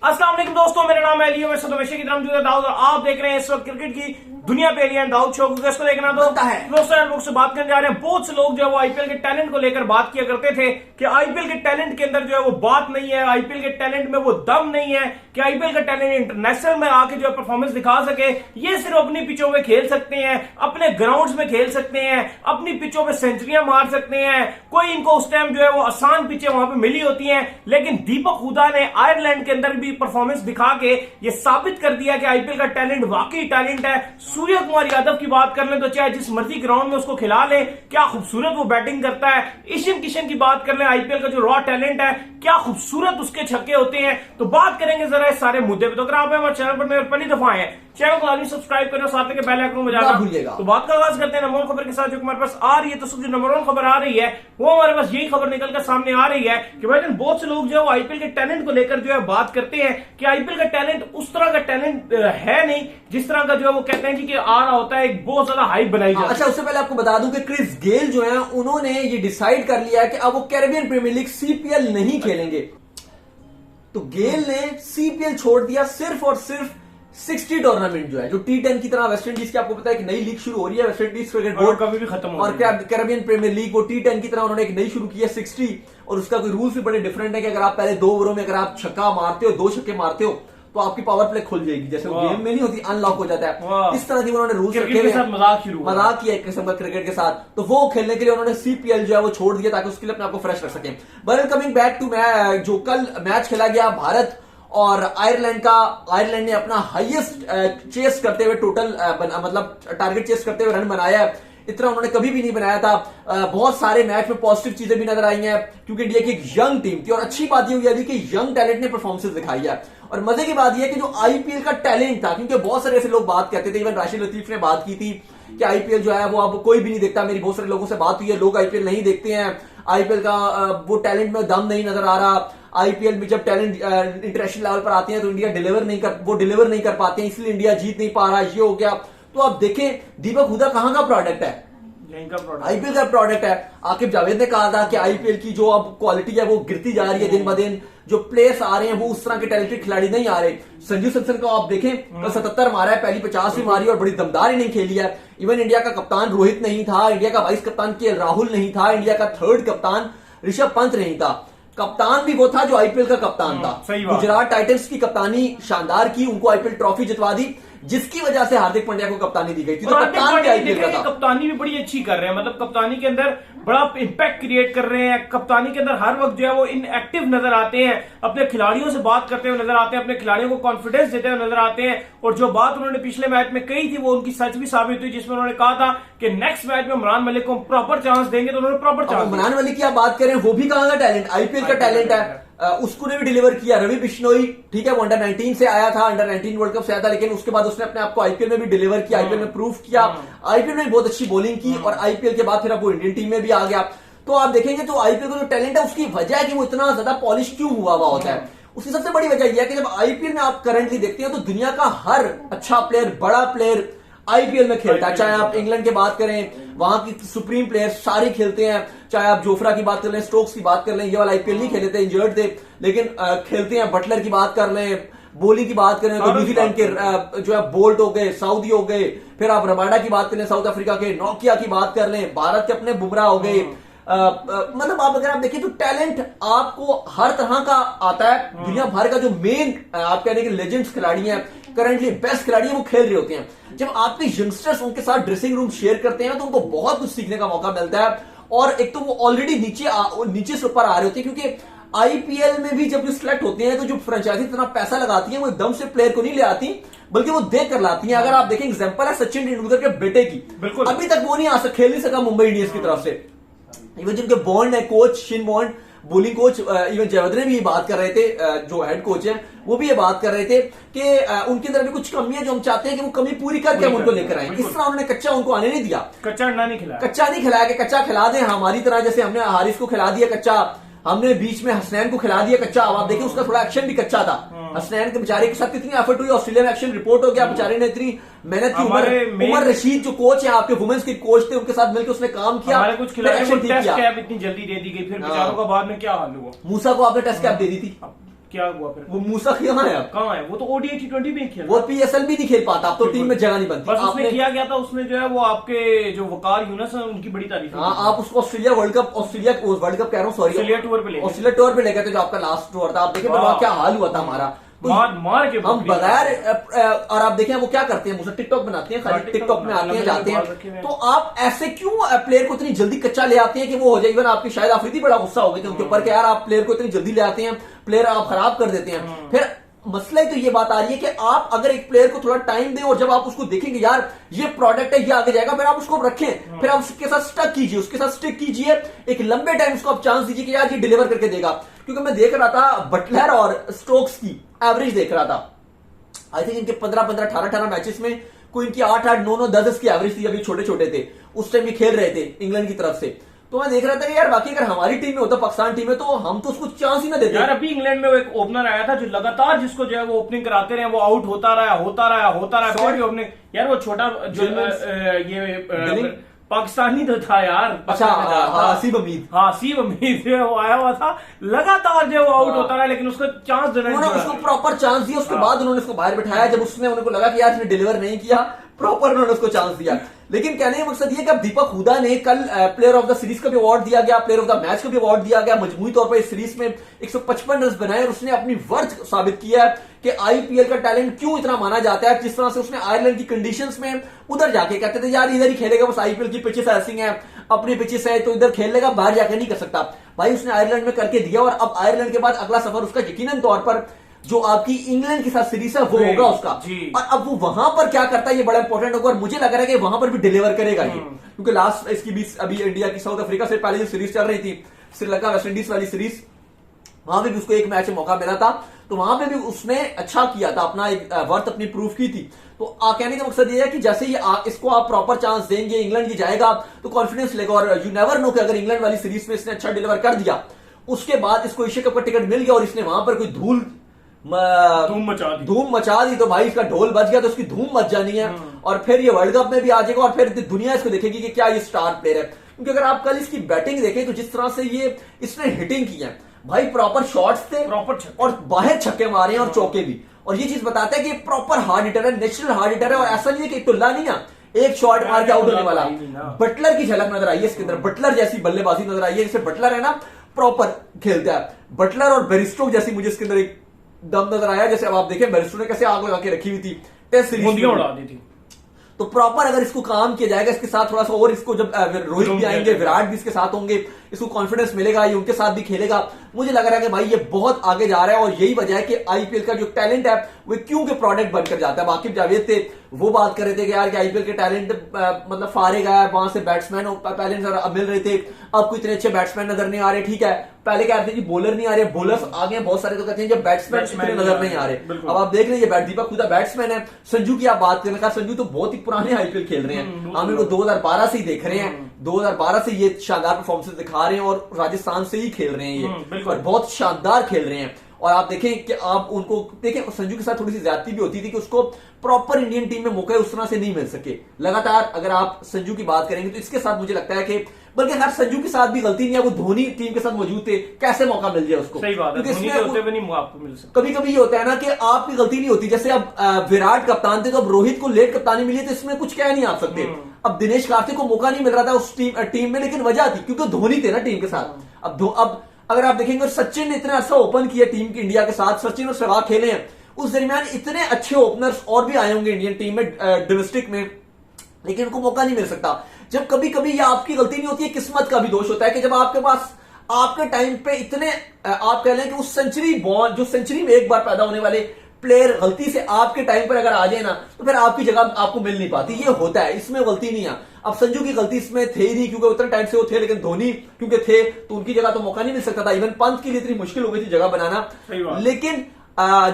अस्सलाम वालेकुम दोस्तों, मेरा नाम है अली, मैं सदमेशी की तरफ मौजूद है दाऊद और आप देख रहे हैं इस वक्त क्रिकेट की दुनिया पे एलियन दाऊद शो। क्योंकि इसको देखना तो दोस्तों लोग से बात करने जा रहे हैं। बहुत से लोग जो है वो आईपीएल के टैलेंट को लेकर बात किया करते थे कि आईपीएल के टैलेंट के अंदर जो है वो बात नहीं है, आईपीएल के टैलेंट में वो दम नहीं है कि आईपीएल का टैलेंट इंटरनेशनल में आके जो है परफॉर्मेंस दिखा सके। ये सिर्फ अपनी पिचों में खेल सकते हैं, अपने ग्राउंड्स में खेल सकते हैं, अपनी पिचों में सेंचुरियां मार सकते हैं। कोई इनको उस टाइम जो है वो आसान पिचें वहां पे मिली होती हैं, लेकिन दीपक हुडा ने आयरलैंड के अंदर भी परफॉर्मेंस दिखा के ये साबित कर दिया कि आईपीएल का टैलेंट वाकई टैलेंट है। सूर्य कुमार यादव की बात कर ले तो चाहे जिस मर्जी ग्राउंड में उसको खिला ले, क्या खूबसूरत वो बैटिंग करता है। ईशान किशन की बात कर ले, आईपीएल का जो रॉ टैलेंट है, क्या खूबसूरत उसके छक्के होते हैं। तो बात करेंगे जरा इस सारे मुद्दे पे। तो अगर आप हमारे चैनल पर पहली दफा आए, चैनल को लाजमी सब्सक्राइब करें, साथ में बेल आइकन में जाना भूलिएगा। तो बात का आगाज करते हैं नंबर वन खबर के साथ जो हमारे पास आ रही है। तो जो नंबर वन खबर आ रही है वो हमारे पास यही खबर निकलकर सामने आ रही है कि भाई बहुत से लोग जो है वो आईपीएल के टैलेंट को लेकर जो है बात करते हैं कि आईपीएल का टैलेंट उस तरह का टैलेंट है नहीं जिस तरह का जो है वो कहते हैं कि आ रहा होता है, एक बहुत ज्यादा हाइप बनाई जाती है। अच्छा, उससे पहले आपको बता दूं कि क्रिस गेल जो है उन्होंने ये डिसाइड कर लिया है कि अब वो कैरेबियन प्रीमियर लीग सीपीएल नहीं खेलेंगे। तो गेल ने सीपीएल छोड़ दिया सिर्फ और सिर्फ 60 टूर्नामेंट जो है, जो T10 की तरह वेस्ट इंडीज की आपको पता है कि नई लीग शुरू हो रही है, वेस्ट इंडीज क्रिकेट बोर्ड कभी भी खत्म हो और कैरेबियन प्रीमियर लीग, वो T10 की तरह उन्होंने एक नई शुरू की है 60। और उसका कोई रूल्स भी बड़े डिफरेंट है कि अगर आप पहले 2 ओवरों में अगर आप छक्का मारते हो, 2 छक्के मारते हो तो आपकी पावर प्ले खुल जाएगी, जैसे वो गेम में नहीं होती, अनलॉक हो जाता है। इस तरह की उन्होंने रूल्स रखे हुए, मजाक किया एक किस्म का क्रिकेट के साथ। तो वो खेलने के लिए उन्होंने सीपीएल जो है वो छोड़ दिया ताकि उसके लिए अपने आप को फ्रेश रख सके। बट कमिंग बैक टू जो कल मैच खेला गया भारत और आयरलैंड का, आयरलैंड ने अपना हाईएस्ट चेस करते हुए टोटल मतलब टारगेट चेस करते हुए रन बनाया है। इतना उन्होंने कभी भी नहीं बनाया था। बहुत सारे मैच में पॉजिटिव चीजें भी नजर आई हैं क्योंकि इंडिया की एक यंग टीम थी और अच्छी बात ये हुई कि यंग टैलेंट ने परफॉर्मेंसेस दिखाई है। और मजे की बात यह है कि जो आईपीएल का टैलेंट था, क्योंकि बहुत सारे ऐसे लोग बात कहते थे, इवन राशिद लतीफ ने बात की थी कि आईपीएल जो है वो अब कोई भी नहीं देखता। मेरी बहुत सारे लोगों से बात हुई है, लोग आईपीएल नहीं देखते हैं, आईपीएल का वो टैलेंट में दम नहीं नजर आ रहा। आईपीएल में जब टैलेंट इंटरनेशनल लेवल पर आते हैं तो इंडिया डिलीवर नहीं कर पाते हैं, इसलिए इंडिया जीत नहीं पा रहा। ये हो गया। तो आप देखें दीपक हुडा कहां का प्रोडक्ट है, आईपीएल का प्रोडक्ट है। आकिब जावेद ने कहा था कि आईपीएल की जो अब क्वालिटी है वो गिरती जा रही है दिन ब दिन, जो प्लेयर्स आ रहे हैं वो उस तरह के टैलेंटेड खिलाड़ी नहीं आ रहे। संजू सैमसन को आप देखें तो 77 मारा है, पहली 50 भी मारी और बड़ी दमदार इनिंग खेली है। इवन इंडिया का कप्तान रोहित नहीं था, इंडिया का वाइस कप्तान के राहुल नहीं था, इंडिया का थर्ड कप्तान ऋषभ पंत नहीं था। कप्तान भी वो था जो आईपीएल का कप्तान था। गुजरात टाइटंस की कप्तानी शानदार की, उनको आईपीएल ट्रॉफी जितवा दी, जिसकी वजह से हार्दिक पांड्या को कप्तानी दी गई थी। तो कप्तान भी आईपीएल का था। कप्तानी भी बड़ी अच्छी कर रहे हैं, मतलब कप्तानी के अंदर बड़ा इम्पैक्ट क्रिएट कर रहे हैं। कप्तानी के अंदर हर वक्त जो है वो इनएक्टिव नजर आते हैं, अपने खिलाड़ियों से बात करते हुए नजर आते हैं, अपने खिलाड़ियों को कॉन्फिडेंस देते हुए नजर आते हैं। और जो बात उन्होंने पिछले मैच में कही थी वो उनकी सच भी साबित हुई, जिसमें उन्होंने कहा था कि नेक्स्ट मैच में इमरान मलिक को प्रॉपर चांस देंगे। तो उन्होंने प्रॉपर चांस। इमरान मलिक की आप बात करें, वो भी कहां का टैलेंट, आईपीएल का टैलेंट है। उसको ने भी डिलीवर किया। रवि बिश्नोई ठीक है, वो अंडर 19 से आया था, अंडर 19 वर्ल्ड कप से आया था, लेकिन उसके बाद उसने अपने आप को आईपीएल में भी डिलीवर किया, आईपीएल में प्रूव किया, आईपीएल में बहुत अच्छी बॉलिंग की और आईपीएल के बाद फिर अब वो इंडियन टीम में भी आ गया। तो आप देखेंगे तो आईपीएल का जो टैलेंट है उसकी वजह है कि वो इतना ज्यादा पॉलिश क्यों हुआ होता है। उसकी सबसे बड़ी वजह यह है कि जब आईपीएल में आप करंटली देखते हैं तो दुनिया का हर अच्छा प्लेयर, बड़ा प्लेयर आईपीएल में खेलता है। चाहे आप इंग्लैंड की बात करें, वहां की सुप्रीम प्लेयर्स सारे खेलते हैं, चाहे आप जोफ्रा की बात कर लें, स्टोक्स की बात कर लें, ये वाला आईपीएल नहीं खेले थे, इंजर्ड थे, लेकिन खेलते हैं। बटलर की बात कर लें, बॉलिंग की बात करें तो न्यूजीलैंड के जो है बोल्ट हो गए, सऊदी हो गए, फिर आप रबाडा की बात करें, साउथ अफ्रीका के नोकिया की बात कर लें, भारत के अपने बुमराह हो गए। मतलब आप अगर आप देखिए तो टैलेंट आपको हर तरह का आता है। दुनिया भर का जो मेन आप कहने के लेजेंड्स खिलाड़ी हैं, करंटली बेस्ट खिलाड़ी हैं, वो खेल रहे होते हैं। जब आपके यंगस्टर्स उनके साथ ड्रेसिंग रूम शेयर करते हैं तो उनको बहुत कुछ सीखने का मौका मिलता है। और एक तो वो ऑलरेडी नीचे से ऊपर आ रहे होते हैं, क्योंकि आईपीएल में भी जब जो सिलेक्ट होते हैं तो जो फ्रेंचाइजी इतना पैसा लगाती है वो एकदम से प्लेयर को नहीं ले आती, बल्कि वो देख कर लाती हैं। अगर आप देखें एग्जांपल है सचिन तेंदुलकर के बेटे की, अभी तक वो नहीं आ सका, खेल नहीं सका मुंबई इंडियंस की तरफ से। इवन जिनके बॉन्ड है, coach Shin bond, bowling coach even Jayewardene भी ये बात कर रहे थे, जो हेड कोच है वो भी ये बात कर रहे थे कि उनके अंदर भी कुछ कमी है जो हम चाहते हैं कि वो कमी पूरी करके हम उनको लेकर आए। इस तरह उन्होंने कच्चा उनको आने नहीं दिया, कच्चा नहीं खिलाया कि कच्चा खिला दें हमारी तरह, जैसे हमने हारिस को खिला दिया कच्चा, हमने बीच में हसनैन को खिला दिया कच्चा। अब आप देखिए उसका थोड़ा एक्शन भी कच्चा था। हसनैन के बेचारे के साथ कितनी एफर्ट हुई, ऑस्ट्रेलिया में एक्शन रिपोर्ट हो गया, बेचारे ने इतनी मेहनत की। उमर रशीद जो कोच है आपके वुमेन्स के कोच थे, उनके साथ मिलकर उसने काम किया। हमारे कुछ खिलाड़ियों को टेस्ट कैप इतनी जल्दी दे दी गई, फिर बेचारों का बाद में क्या हाल हुआ। मूसा को आपने टेस्ट कैप दे दी थी, क्या हुआ फिर? वो मूसा कहाँ है अब? कहाँ है वो? तो ओडीआई T20 में खेल वो PSL भी नहीं खेल पाता, अब तो टीम में जगह नहीं बनती। बस उसने किया गया था, उसने जो है वो आपके जो वकार यूनस है उनकी बड़ी तारीफ। हाँ, आप उसको ऑस्ट्रेलिया वर्ल्ड कप कह रहा हूँ, सॉरी ऑस्ट्रेलिया टूर पे ले ऑस्ट्रेलिया टूर पे ले गए थे, जो आपका लास्ट टूर था। आप देखिए वहाँ क्या हाल हुआ था हमारा, मार के हम बगैर और आप देखें वो क्या करते हैं, मुझसे टिकटॉक बनाते हैं, खाली टिकटॉक में आते हैं जाते हैं। तो आप ऐसे क्यों प्लेयर को इतनी जल्दी कच्चा ले आते हैं कि वो हो जाए? इवन आपकी शायद आफरीदी बड़ा गुस्सा हो गई थी उनके ऊपर कि यार आप प्लेयर को इतनी जल्दी ले आते हैं, प्लेयर आप खराब कर देते हैं। फिर मसला ही तो ये बात आ रही है कि आप अगर एक प्लेयर को थोड़ा टाइम दें और जब आप उसको देखेंगे यार ये प्रोडक्ट है, ये आगे जाएगा, फिर आप उसको रखें, फिर आप उसके साथ स्टक कीजिए, उसके साथ स्टिक कीजिए, एक लंबे टाइम उसको आप चांस दीजिए कि यार ये डिलीवर करके देगा। क्योंकि मैं देख रहा था बटलर और स्टोक्स की एवरेज देख रहा था, आई थिंक इनके 15-15, 18-18 मैचेस में कोई इनकी 8-8, 9-9, 10 की एवरेज थी। अभी छोटे छोटे थे उस टाइम ये खेल रहे थे इंग्लैंड की तरफ से। तो मैं देख रहा था कि यार बाकी अगर हमारी टीम में होता, पाकिस्तान टीम में, तो हम तो उसको चांस ही ना देते। यार अभी इंग्लैंड में वो एक ओपनर आया था जो लगातार जिसको जो है वो ओपनिंग कराते रहे, वो आउट होता रहा फिर भी ओपनिंग। यार वो छोटा जो ये पाकिस्तानी तो था यार। अच्छा, आसिफ अमीद। हाँ, आसिफ अमीद जो है वो आया हुआ था, लगातार जो वो आउट होता रहा, लेकिन उसको चांस देना, उन्होंने उसको प्रॉपर चांस दिया। उसके बाद उन्होंने उसको बाहर बिठाया जब उसने उनको लगा कि यार इसने डिलीवर नहीं किया, प्रॉपर उन्होंने उसको चांस दिया। लेकिन कहने का मकसद ये कि अब दीपक हुडा ने कल प्लेयर ऑफ द सीरीज का भी अवार्ड दिया गया, प्लेयर ऑफ द मैच का भी अवार्ड दिया गया। मजमूई तौर पर इस सीरीज में 155 रन बनाए और उसने अपनी वर्थ साबित किया है कि आईपीएल का टैलेंट क्यों इतना माना जाता है। जिस तरह से उसने आयरलैंड की कंडीशंस में उधर जाके कहते थे यार इधर ही खेलेगा, बस आईपीएल की पिचेस ऐसी हैं, अपनी पिचेस है तो इधर खेल लेगा, बाहर जाकर नहीं कर सकता। भाई उसने आयरलैंड में करके दिया और अब आयरलैंड के बाद अगला सफर उसका यकीनन तौर पर जो आपकी इंग्लैंड के साथ सीरीज है वो होगा उसका। और अब वो वहां पर क्या करता है ये बड़ा इंपॉर्टेंट होगा और मुझे लग रहा है कि वहां पर भी डिलीवर करेगा ये, क्योंकि लास्ट इसकी भी अभी इंडिया की साउथ अफ्रीका से पहले जो सीरीज चल रही थी, श्रीलंका वेस्ट इंडीज वाली सीरीज, वहां पे भी उसको एक मैच में मौका मिला था, तो वहां पे भी उसने अच्छा किया था, अपना एक वर्थ अपनी प्रूफ की थी। तो कहने का मकसद ये है कि जैसे ही इसको आप प्रॉपर चांस देंगे, इंग्लैंड की जाएगा तो कॉन्फिडेंस लेगा। और यू नेवर नो कि अगर इंग्लैंड वाली सीरीज में इसने अच्छा डिलीवर कर दिया, उसके बाद इसको एशिया कप का टिकट मिल गया और इसने वहां पर कोई धूम मचा दी तो भाई इसका ढोल बज गया तो उसकी धूम मच जानी है और फिर ये वर्ल्ड कप में भी आ जाएगा और फिर दुनिया इसको देखेगी कि क्या ये स्टार प्लेयर है। क्योंकि अगर आप कल इसकी बैटिंग देखें तो जिस तरह से ये इसने हिटिंग की है भाई, प्रॉपर शॉट्स थे और बाहर छक्के मारे हैं और चौके भी, और ये चीज बताता है कि प्रॉपर हार्ड हिटर है, नेचुरल हार्ड हिटर है। और ऐसा नहीं है कि टुल्ला नहीं है, एक शॉट मार के आउट होने वाला। बटलर की झलक नजर आई है इसके अंदर, बटलर जैसी बल्लेबाजी नजर आई है। जैसे बटलर है ना प्रॉपर खेलता है, बटलर और बेरिस्टो जैसी मुझे इसके अंदर एक दम नजर आया। जैसे अब आप देखें बेरिस्टो ने कैसे आग लगा के रखी हुई थी टेस्ट सीरीज में, उड़ा दी थी। तो प्रॉपर अगर इसको काम किया जाएगा, इसके साथ थोड़ा सा और इसको जब रोहित भी आएंगे, विराट भी इसके साथ होंगे, इसको कॉन्फिडेंस मिलेगा, ये उनके साथ भी खेलेगा। मुझे लग रहा है कि भाई ये बहुत आगे जा रहा है और यही वजह है कि आईपीएल का जो टैलेंट है वो क्यों के प्रोडक्ट बनकर जाता है। वाकिफ जावेद थे वो बात कर रहे थे कि यार आईपीएल के टैलेंट मतलब फारे गया है, वहां से बैट्समैन पहले मिल रहे थे, अब कोई इतने अच्छे बैट्समैन नजर नहीं आ रहे। ठीक है, पहले क्या कहते हैं बॉलर नहीं आ रहे, बॉलर्स आगे बहुत सारे तो कहते हैं जब बैट्समैन नजर नहीं आ रहे। अब आप देख रहे हैं दीपक हुडा बैट्समैन है। संजू की आप बात करें, संजू तो बहुत ही पुराने आईपीएल खेल रहे हैं, हम इनको 2012 से ही देख रहे हैं, 2012 से ये शानदार परफॉर्मेंस दिखा रहे हैं और राजस्थान से ही खेल रहे हैं ये, और बहुत शानदार खेल रहे हैं। और आप देखें कि आप उनको देखें, संजू के साथ थोड़ी सी ज्यादती भी होती थी कि उसको प्रॉपर इंडियन टीम में मौके उस तरह से नहीं मिल सके लगातार। अगर आप संजू की बात करेंगे तो इसके साथ मुझे लगता है कि बल्कि हर संजू के साथ भी गलती नहीं है, वो धोनी टीम के साथ मौजूद थे, कैसे मौका मिल जाए उसको। सही बात है, क्योंकि धोनी होते हुए नहीं आपको मिल सकता। कभी कभी ये होता है ना कि आपकी गलती नहीं होती, जैसे अब विराट कप्तान थे तो अब रोहित को लेट कप्तानी मिली तो इसमें कुछ कह नहीं आप सकते। अब दिनेश कार्तिक को मौका नहीं मिल रहा था उस टीम में, लेकिन वजह थी क्योंकि धोनी थे ना टीम के साथ। अब अगर आप देखेंगे सचिन ने इतना अच्छा ओपन किया टीम की इंडिया के साथ, सचिन और सहवाग खेले हैं, उस दरमियान इतने अच्छे ओपनर्स और भी आए होंगे इंडियन टीम में डोमेस्टिक में, लेकिन उनको मौका नहीं मिल सकता। जब कभी कभी ये आपकी गलती नहीं होती है, किस्मत का भी दोष होता है कि जब आपके पास आपके टाइम पे इतने आप कह लें कि उस सेंचुरी बॉल जो सेंचुरी में एक बार पैदा होने वाले प्लेयर गलती से आपके टाइम पर अगर आ जाए ना तो फिर आपकी जगह आपको मिल नहीं पाती। ये होता है, इसमें गलती नहीं है। अब संजू की गलती इसमें थे ही नहीं क्योंकि उतने टाइम से वो थे, लेकिन धोनी क्योंकि थे तो उनकी जगह तो मौका नहीं मिल सकता था। इवन पंत के लिए इतनी मुश्किल हो गई थी जगह बनाना। लेकिन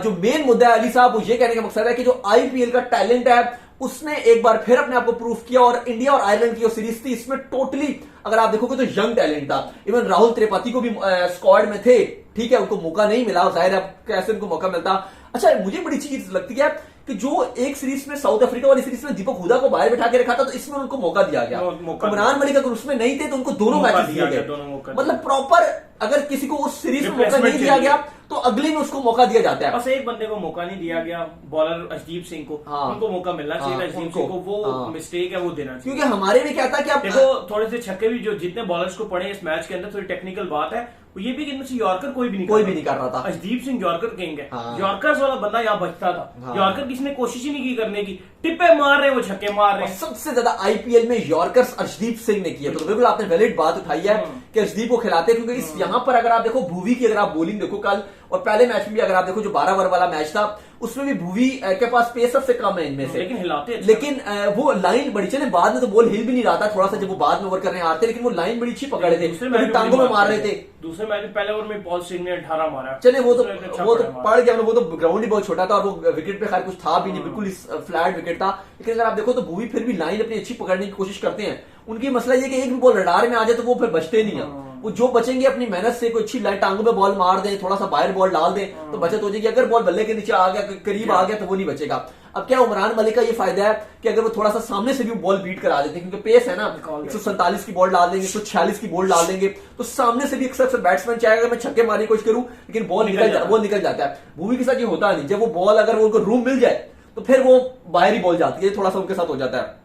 जो मेन मुद्दा है अली साहब, वो ये कहने का मकसद है कि जो आईपीएल का टैलेंट है उसने एक बार फिर अपने आप को प्रूफ किया। और इंडिया और आयरलैंड की जो सीरीज थी इसमें टोटली अगर आप देखोगे तो यंग टैलेंट था। इवन राहुल त्रिपाठी को भी स्क्वाड में थे, ठीक है, उनको मौका नहीं मिला, जाहिर है कैसे उनको मौका मिलता। अच्छा, मुझे बड़ी चीज लगती है कि जो एक सीरीज में साउथ अफ्रीका वाली सीरीज में दीपक हुडा को बाहर बैठा के रखा था तो इसमें उनको मौका दिया गया। इमरान मलिक अगर उसमें नहीं थे तो उनको दोनों मैच दिए गए। मतलब प्रॉपर अगर किसी को उस सीरीज में मौका नहीं दिया गया तो अगले में उसको मौका दिया जाता है। बस एक बंदे को मौका नहीं दिया गया, बॉलर अर्शदीप सिंह को। हाँ। उनको मौका मिलना चाहिए था, अर्शदीप सिंह को वो मिस्टेक है वो देना चाहिए। क्योंकि हमारे में क्या था कि आप देखो थोड़े से छक्के भी जो जितने बॉलर्स को पड़े इस मैच के अंदर, थोड़ी टेक्निकल बात है, ये भी कि इनमें से यॉर्कर कोई भी नहीं कर रहा था। अर्शदीप सिंह यॉर्कर किंग है। हाँ। यॉर्कर्स वाला बंदा यहाँ बचता था। हाँ। यॉर्कर किसी ने कोशिश ही नहीं की करने की, टिप्पे मार रहे वो छक्के मार रहे और सबसे ज्यादा आईपीएल में यॉर्कर्स अर्शदीप सिंह ने किया। तो बिल्कुल आपने वैलिड बात उठाई है कि अर्शदीप को खिलाते हैं, क्योंकि इस यहाँ पर अगर आप देखो भुवी की अगर आप बॉलिंग देखो कल और पहले मैच में भी अगर आप देखो जो 12 ओवर वाला मैच था उसमें भी भुवी के पास पेस सबसे कम है इनमें से, लेकिन हिलाते अच्छा। लेकिन वो लाइन बड़ी चले बाद में तो बॉल हिल भी नहीं रहा था थोड़ा सा जब वो बाद में ओवर करने आते, लेकिन वो लाइन बड़ी अच्छी पकड़े थे, टांगों में मार रहे थे। दूसरे मैच में पहले ओवर में पॉल सिंह ने 18 मारा। चले वो तो पड़ गया, वो तो ग्राउंड ही बहुत छोटा था और वो विकेट पे खैर कुछ था भी नहीं, बिल्कुल फ्लैट विकेट था। लेकिन अगर आप देखो तो भुवी फिर भी लाइन अपनी अच्छी पकड़ने की कोशिश करते हैं। उनकी मसला ये कि एक भी बॉल रडार में आ जाए तो वो फिर बचते नहीं है। वो जो बचेंगे अपनी मेहनत से, कोई अच्छी लाइन टांगों में बॉल मार दें, थोड़ा सा बाहर बॉल डाल दें तो बचत हो जाएगी। अगर बॉल बल्ले के नीचे आ गया, करीब आ गया तो वो नहीं बचेगा। अब क्या उमरान मलिक का ये फायदा है कि अगर वो थोड़ा सा सामने से भी बॉल बीट करा देते हैं, क्योंकि पेस है ना, 147 की बॉल डाल देंगे, 146 की बॉल डाल देंगे, तो सामने से भी अक्सर बैट्समैन चाहेगा अगर मैं छक्के मारने की कोशिश करूं लेकिन बॉल निकल जाता है। भुवी के साथ ये होता नहीं, जब वो बॉल अगर उनको रूम मिल जाए तो फिर वो बाहर ही बॉल जाती है, थोड़ा सा उनके साथ हो जाता है।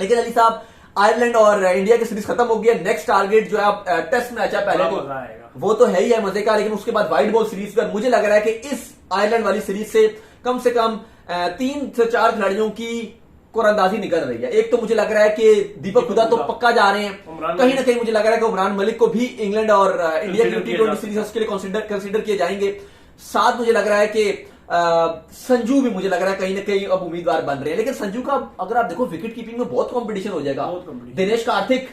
लेकिन अली साहब आयरलैंड और इंडिया की सीरीज खत्म हो गई है। नेक्स्ट टारगेट जो है टेस्ट मैच है, पहले तो वो तो है ही है मजे का, लेकिन उसके बाद व्हाइट बॉल सीरीज पर मुझे लग रहा है कि इस आयरलैंड वाली सीरीज से कम 3 से 4 खिलाड़ियों की कुरअंदाजी निकल रही है। एक तो मुझे लग रहा है कि दीपक हुडा तो पक्का जा रहे हैं, कहीं ना कहीं मुझे लग रहा है कि उमरान मलिक को भी इंग्लैंड और इंडिया की T20 सीरीज उसके लिए कंसिडर किए जाएंगे। साथ मुझे लग रहा है कि संजू भी मुझे लग रहा है कहीं ना कहीं अब उम्मीदवार बन रहे हैं। लेकिन संजू का अगर आप देखो विकेट कीपिंग में बहुत कंपटीशन हो जाएगा। दिनेश कार्तिक,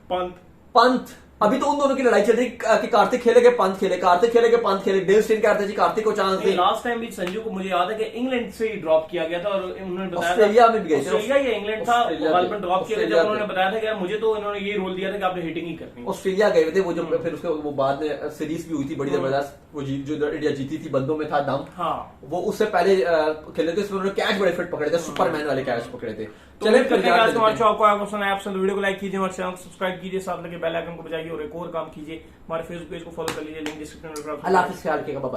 पंत, अभी तो उन दोनों की लड़ाई चल रही कि कार्तिक खेलेगा पंत खेले, कार्तिक खेलेगा पंत खेले। डेल स्टेन कहते जी कार्तिक को चांस दे। लास्ट टाइम भी संजू को मुझे याद है कि इंग्लैंड से ही ड्रॉप किया गया था और उन्होंने बताया ऑस्ट्रेलिया में भी गए थे, ऑस्ट्रेलिया या इंग्लैंड था गालिबन ड्रॉप किया गया, जब उन्होंने बताया था कि मुझे तो इन्होंने ये रोल दिया था कि आपने हिटिंग ही करनी। ऑस्ट्रेलिया गए थे वो, जो फिर उसके वो बाद में सीरीज भी हुई थी बड़ी जबरदस्त, वो जो इंडिया जीती थी, बंदों में था दम। हाँ, वो उससे पहले खेले थे, उन्होंने कैच बड़े फिट पकड़े थे, सुपरमैन वाले कैच पकड़े थे। चलिए आपको लाइक कीजिए, हमारे चैनल को सब्सक्राइब कीजिए, साथ लगे बेल आइकन को बजाइए और एक और काम कीजिए, हमारे फेसबुक पेज को फॉलो कर लीजिए, लिंक डिस्क्रिप्शन में। अल्लाह हाफिज़, ख्याल रखिएगा, बाय।